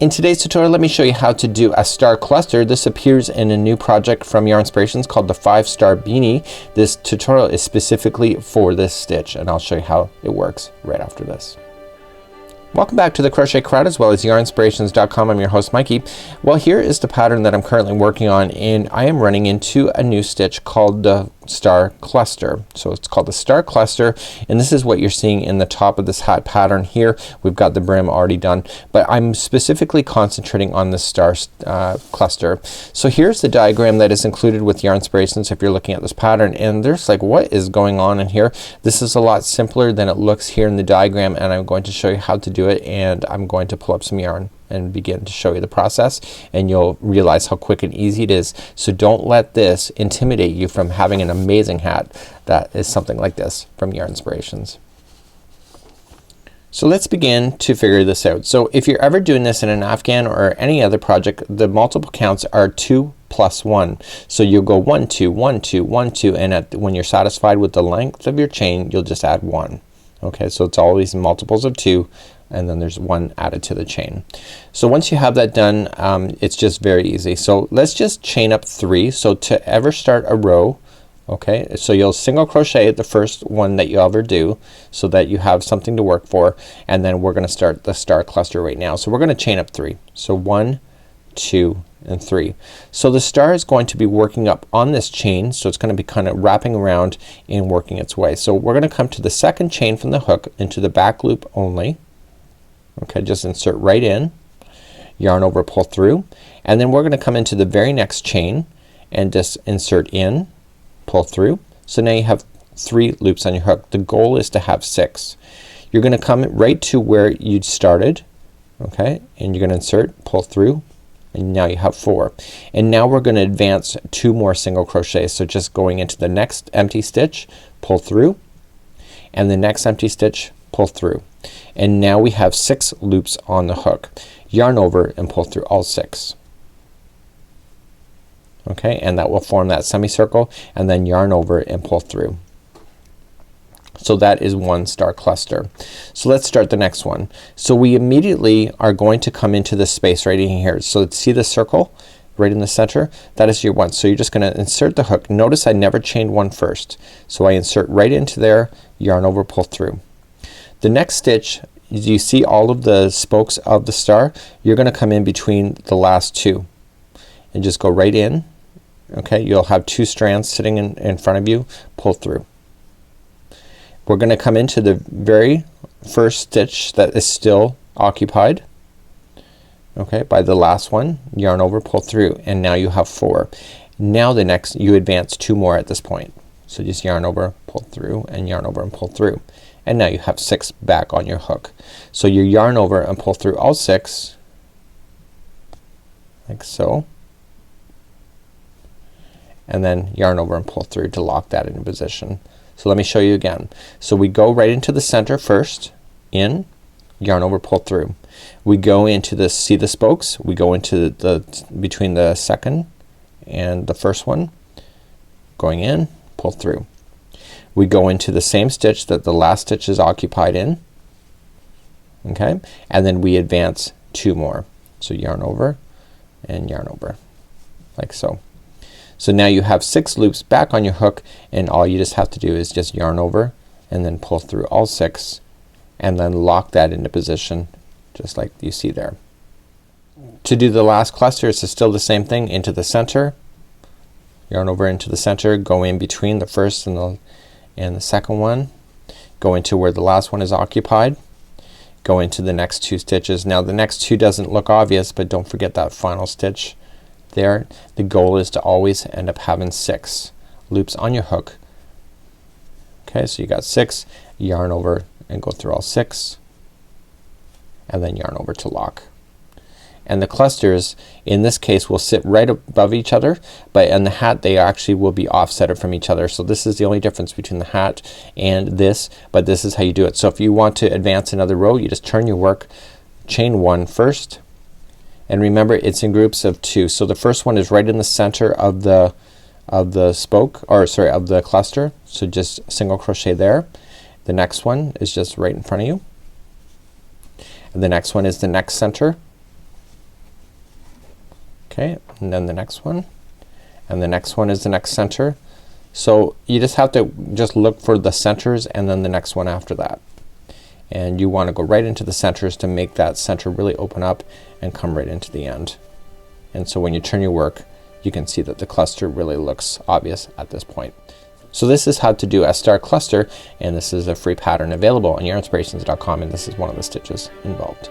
In today's tutorial, let me show you how to do a star cluster. This appears in a new project from Yarn Inspirations called the 5-Star Beanie. This tutorial is specifically for this stitch, and I'll show you how it works right after this. Welcome back to the Crochet Crowd as well as yarnspirations.com. I'm your host Mikey. Well, here is the pattern that I'm currently working on, and I am running into a new stitch called the Star Cluster. So it's called the Star Cluster, and this is what you're seeing in the top of this hat pattern here. We've got the brim already done, but I'm specifically concentrating on the star cluster. So here's the diagram that is included with Yarn Inspirations if you're looking at this pattern, and there's like, what is going on in here? This is a lot simpler than it looks here in the diagram, and I'm going to show you how to do it, and I'm going to pull up some yarn and begin to show you the process, and you'll realize how quick and easy it is. So don't let this intimidate you from having an amazing hat that is something like this from Yarn Inspirations. So let's begin to figure this out. So if you're ever doing this in an Afghan or any other project, the multiple counts are 2 plus 1. So you'll go 1 2 1 2 1 2, and when you're satisfied with the length of your chain, you'll just add 1. Okay, so it's always multiples of 2, and then there's 1 added to the chain. So once you have that done, it's just very easy. So let's just chain up 3. So to ever start a row, okay, so you'll single crochet the first one that you ever do so that you have something to work for, and then we're gonna start the star cluster right now. So we're gonna chain up 3. So 1 2 and 3. So the star is going to be working up on this chain, so it's gonna be kind of wrapping around and working its way. So we're gonna come to the second chain from the hook into the back loop only. Okay, just insert right in, yarn over, pull through, and then we're gonna come into the very next chain and just insert in, pull through. So now you have 3 loops on your hook. The goal is to have 6. You're gonna come right to where you started, okay, and you're gonna insert, pull through, and now you have 4. And now we're gonna advance 2 more single crochets. So just going into the next empty stitch, pull through, and the next empty stitch, pull through, and now we have 6 loops on the hook. Yarn over and pull through all 6. Okay, and that will form that semicircle, and then yarn over and pull through. So that is one star cluster. So let's start the next one. So we immediately are going to come into this space right in here. So see the circle right in the center? That is your 1. So you're just gonna insert the hook. Notice I never chained 1 first. So I insert right into there, yarn over, pull through. The next stitch, you see all of the spokes of the star, you're gonna come in between the last 2 and just go right in. Okay, you'll have 2 strands sitting in front of you, pull through. We're gonna come into the very first stitch that is still occupied, okay, by the last one, yarn over, pull through, and now you have 4. Now the next, you advance 2 more at this point. So just yarn over, pull through, and yarn over and pull through. And now you have 6 back on your hook. So you yarn over and pull through all 6 like so, and then yarn over and pull through to lock that into position. So let me show you again. So we go right into the center first, in, yarn over, pull through. We go into the, see the spokes? We go into the between the second and the first one, going in, pull through. We go into the same stitch that the last stitch is occupied in, okay, and then we advance 2 more. So yarn over and yarn over like so. So now you have 6 loops back on your hook, and all you just have to do is just yarn over and then pull through all 6 and then lock that into position just like you see there. To do the last cluster, it's still the same thing. Into the center, yarn over into the center, go in between the first and the second one, go into where the last one is occupied, go into the next 2 stitches. Now the next 2 doesn't look obvious, but don't forget that final stitch there. The goal is to always end up having 6 loops on your hook. Okay, so you got 6, yarn over and go through all 6, and then yarn over to lock. And the clusters in this case will sit right above each other, but in the hat they actually will be offsetted from each other. So this is the only difference between the hat and this, but this is how you do it. So if you want to advance another row, you just turn your work, chain 1 first, and remember it's in groups of 2. So the first one is right in the center of the spoke, or sorry, of the cluster. So just single crochet there. The next one is just right in front of you, and the next one is the next center, Okay, and then the next one, and the next one is the next center. So you just have to just look for the centers and then the next one after that. And you wanna go right into the centers to make that center really open up and come right into the end. And so when you turn your work, you can see that the cluster really looks obvious at this point. So this is how to do a star cluster, and this is a free pattern available on yarnspirations.com, and this is one of the stitches involved.